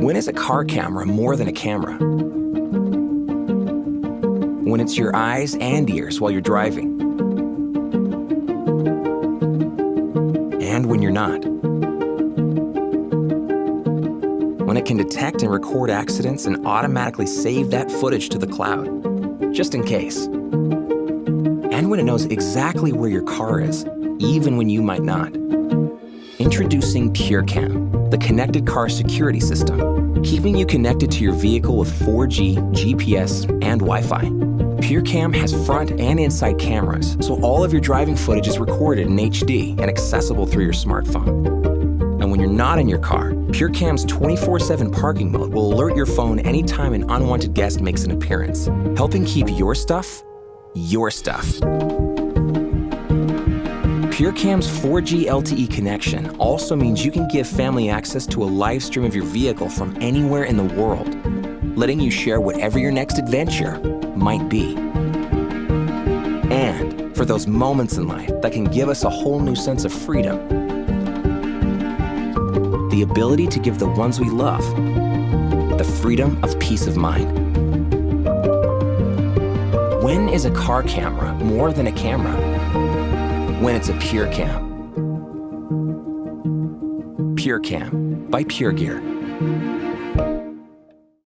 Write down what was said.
When is a car camera more than a camera? When it's your eyes and ears while you're driving. And when you're not. When it can detect and record accidents and automatically save that footage to the cloud, just in case. And when it knows exactly where your car is, even when you might not. Introducing PureCam, the connected car security system, keeping you connected to your vehicle with 4G, GPS, and Wi-Fi. PureCam has front and inside cameras, so all of your driving footage is recorded in HD and accessible through your smartphone. And when you're not in your car, PureCam's 24/7 parking mode will alert your phone anytime an unwanted guest makes an appearance, helping keep your stuff, your stuff. PureCam's 4G LTE connection also means you can give family access to a live stream of your vehicle from anywhere in the world, letting you share whatever your next adventure might be. And for those moments in life that can give us a whole new sense of freedom, the ability to give the ones we love the freedom of peace of mind. When is a car camera more than a camera? When it's a PureCam. PureCam by Pure Gear.